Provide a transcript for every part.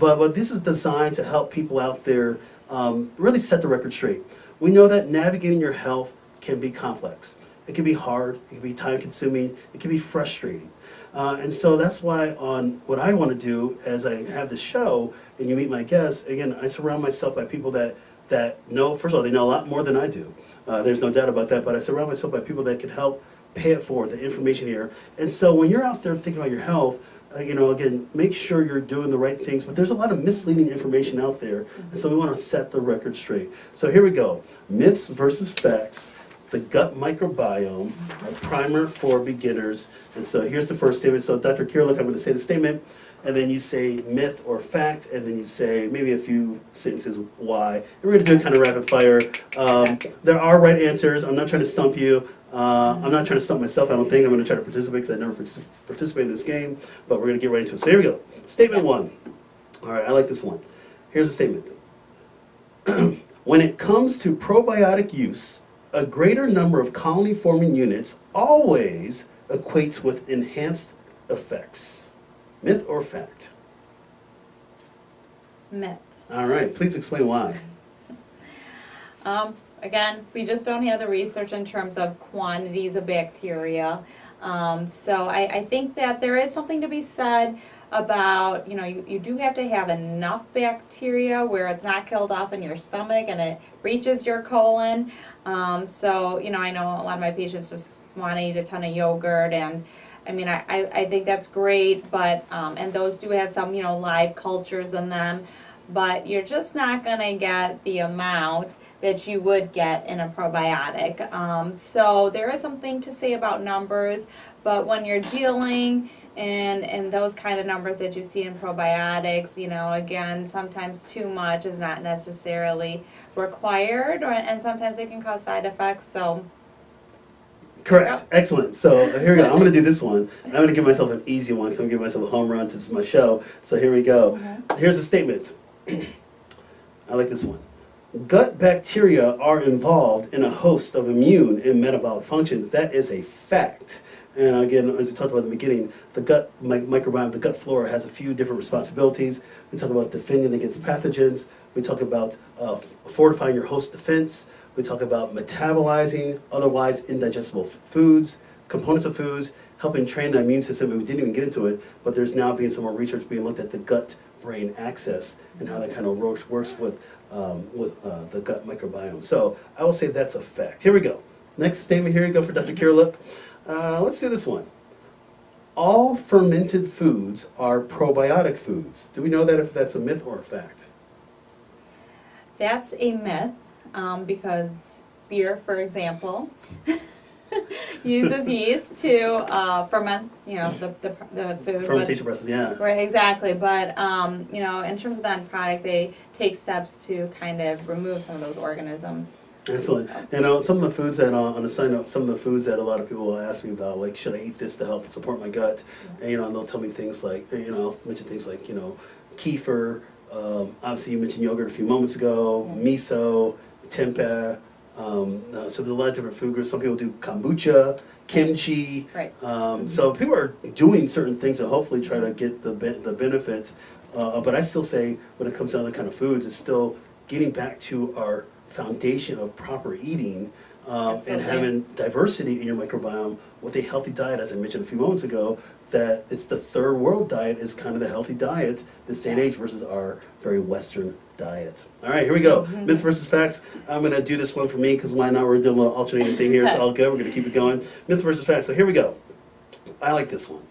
but this is designed to help people out there really set the record straight. We know that navigating your health can be complex. It can be hard, it can be time consuming, it can be frustrating. And so that's why on what I want to do as I have this show and you meet my guests, again, I surround myself by people that know, first of all, they know a lot more than I do. There's no doubt about that, but I surround myself by people that can help pay it forward, the information here. And so when you're out there thinking about your health, again, make sure you're doing the right things, but there's a lot of misleading information out there, and so we want to set the record straight. So here we go, myths versus facts, the gut microbiome, a primer for beginners. And so here's the first statement. So Dr. Kiriluk, I'm going to say the statement, and then you say myth or fact, and then you say maybe a few sentences why. And we're going to do it kind of rapid fire. There are right answers. I'm not trying to stump you. I'm not trying to stump myself, I don't think. I'm going to try to participate because I never participated in this game, but we're going to get right into it. So here we go. Statement one. All right, I like this one. Here's the statement. When it comes to probiotic use, a greater number of colony-forming units always equates with enhanced effects. Myth or fact? Myth. All right, please explain why. Again, we just don't have the research in terms of quantities of bacteria. So I think that there is something to be said about, you do have to have enough bacteria where it's not killed off in your stomach and it reaches your colon. So, I know a lot of my patients just want to eat a ton of yogurt, and I think that's great, but, and those do have some, live cultures in them, but you're just not going to get the amount that you would get in a probiotic. So there is something to say about numbers, but when you're dealing in those kind of numbers that you see in probiotics, again, sometimes too much is not necessarily required, and sometimes it can cause side effects, so. Correct. Excellent. So here we go. I'm going to do this one. I'm going to give myself an easy one, so I'm going to give myself a home run. This is my show. So here we go. Here's a statement. I like this one. Gut bacteria are involved in a host of immune and metabolic functions. That is a fact. And again, as we talked about in the beginning, the gut microbiome, the gut flora has a few different responsibilities. We talk about defending against pathogens. We talk about fortifying your host defense. We talk about metabolizing otherwise indigestible foods, components of foods, helping train the immune system. And we didn't even get into it, but there's now being some more research being looked at the gut-brain axis and how that kind of works with the gut microbiome. So I will say that's a fact. Here we go. Next statement, here we go for Dr. Kiriluk. Let's do this one. All fermented foods are probiotic foods. Do we know that if that's a myth or a fact? That's a myth, because beer, for example, uses yeast to ferment, the food. Fermentation process, yeah. Right, exactly. But, in terms of the end product, they take steps to kind of remove some of those organisms. Excellent. Some of the foods that, on a side note, some of the foods that a lot of people will ask me about, like, should I eat this to help support my gut? And, and they'll tell me things like, I'll mention things like, kefir, obviously you mentioned yogurt a few moments ago, miso, tempeh, so there's a lot of different food groups. Some people do kombucha, kimchi. Right. So people are doing certain things to hopefully try to get the benefits. But I still say when it comes down to kind of foods, it's still getting back to our foundation of proper eating and having diversity in your microbiome with a healthy diet, as I mentioned a few moments ago, that it's the third world diet is kind of the healthy diet this day and age versus our very Western diet. All right, here we go. Myth versus facts. I'm going to do this one for me because why not? We're doing a little alternating thing here. It's all good. We're going to keep it going. Myth versus facts. So here we go. I like this one.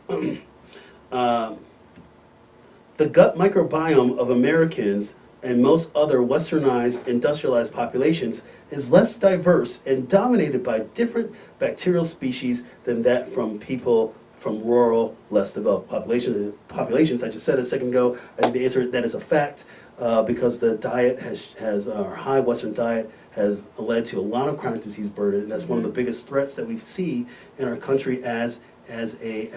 The gut microbiome of Americans and most other westernized, industrialized populations is less diverse and dominated by different bacterial species than that from people from rural, less developed populations. I just said it a second ago. I think the answer that is a fact because the diet has our high Western diet has led to a lot of chronic disease burden. And that's one of the biggest threats that we see in our country and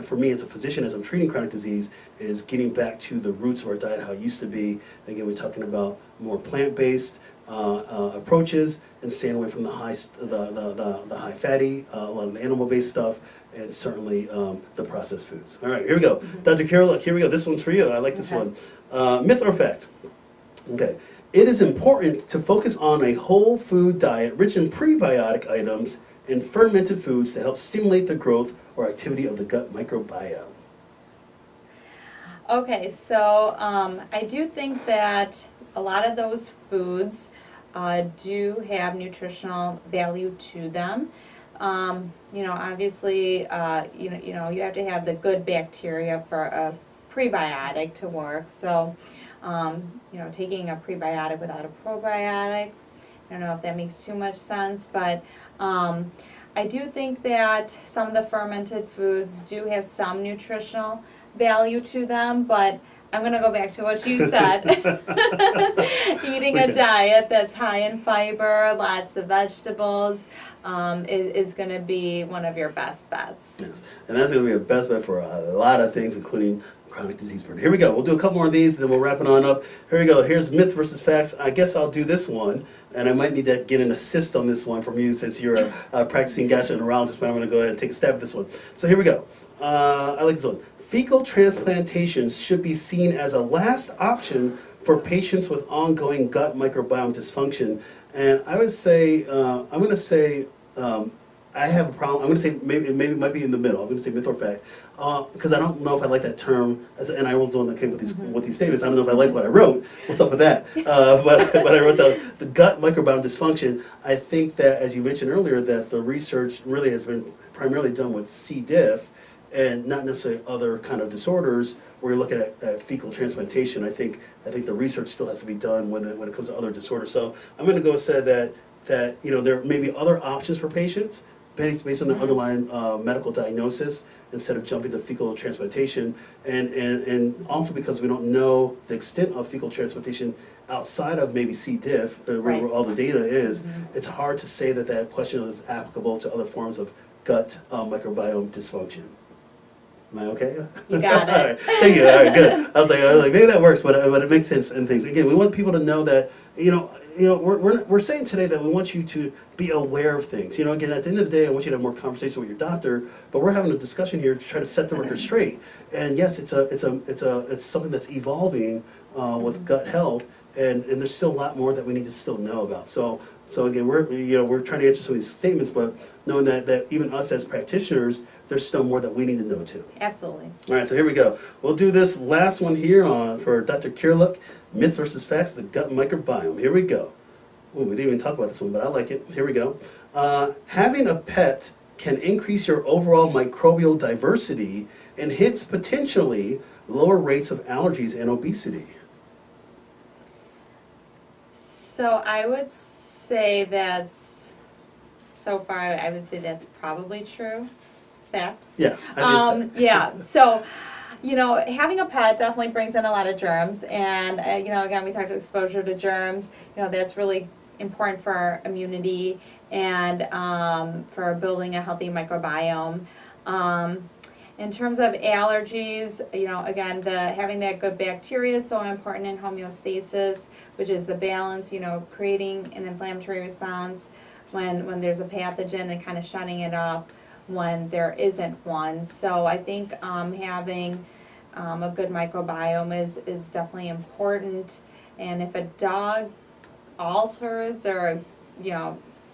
for me as a physician, as I'm treating chronic disease, is getting back to the roots of our diet, how it used to be. Again, we're talking about more plant-based, approaches and staying away from the high fatty, a lot of the animal-based stuff, and certainly the processed foods. All right, here we go. Dr. Carol, here we go. This one's for you. I like this one. Myth or fact? Okay. It is important to focus on a whole food diet rich in prebiotic items and fermented foods to help stimulate the growth or activity of the gut microbiome. Okay, so I do think that a lot of those foods do have nutritional value to them. Obviously, you have to have the good bacteria for a prebiotic to work. So, taking a prebiotic without a probiotic, I don't know if that makes too much sense, but I do think that some of the fermented foods do have some nutritional value to them, but I'm going to go back to what you said. Eating a diet that's high in fiber, lots of vegetables, is going to be one of your best bets. Yes, and that's going to be a best bet for a lot of things, including chronic disease burden. Here we go. We'll do a couple more of these, and then we'll wrap it on up. Here we go. Here's myth versus facts. I guess I'll do this one, and I might need to get an assist on this one from you since you're a practicing gastroenterologist, but I'm going to go ahead and take a stab at this one. So here we go. I like this one. Fecal transplantations should be seen as a last option for patients with ongoing gut microbiome dysfunction. And I would say, I'm going to say, I have a problem. I'm going to say maybe it might be in the middle. I'm going to say myth or fact, because I don't know if I like that term. And I was the one that came with these statements. I don't know if I like what I wrote. What's up with that? But I wrote the gut microbiome dysfunction. I think that, as you mentioned earlier, that the research really has been primarily done with C. diff, and not necessarily other kind of disorders where you're looking at fecal transplantation. I think the research still has to be done when it comes to other disorders. So I'm going to go say that there may be other options for patients based on their underlying medical diagnosis instead of jumping to fecal transplantation, and also because we don't know the extent of fecal transplantation outside of maybe C. diff, where all the data is. It's hard to say that question is applicable to other forms of gut microbiome dysfunction. Am I okay? You got it. All right. Thank you. All right, good. I was like, maybe that works, but it makes sense and things. Again, we want people to know that, we're saying today that we want you to be aware of things. Again, at the end of the day, I want you to have more conversation with your doctor, but we're having a discussion here to try to set the record straight. And yes, it's something that's evolving with gut health, and there's still a lot more that we need to still know about. So again, we're trying to answer some of these statements, but knowing that even us as practitioners, there's still more that we need to know too. Absolutely. All right, so here we go. We'll do this last one here for Dr. Kirlick, myths versus facts, the gut microbiome. Here we go. Ooh, we didn't even talk about this one, but I like it. Here we go. Having a pet can increase your overall microbial diversity and hence potentially lower rates of allergies and obesity. So I would say so far I would say that's probably true. Fact. Yeah. Yeah. So, having a pet definitely brings in a lot of germs, and again, we talked about exposure to germs. That's really important for our immunity and for building a healthy microbiome. In terms of allergies, again, having that good bacteria is so important in homeostasis, which is the balance, creating an inflammatory response when there's a pathogen and kind of shutting it off when there isn't one. So I think having a good microbiome is definitely important. And if a dog alters or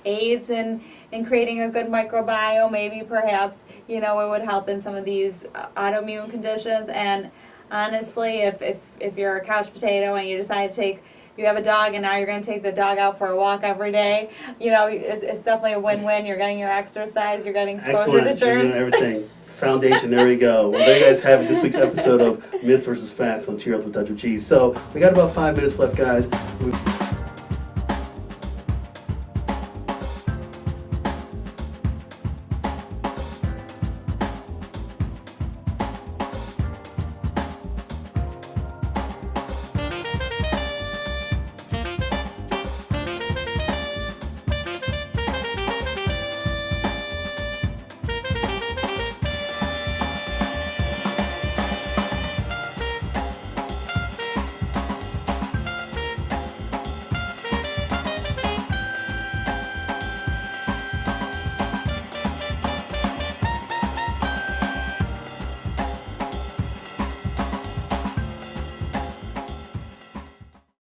aids in creating a good microbiome, maybe perhaps it would help in some of these autoimmune conditions. And honestly, if you're a couch potato and you decide to you have a dog and now you're going to take the dog out for a walk every day, it's definitely a win-win. You're getting your exercise, you're getting exposure to germs. Everything. Foundation, there we go. Well, there you guys have this week's episode of Myths versus Facts on Cheer Up with Dr. G. So we got about 5 minutes left, guys.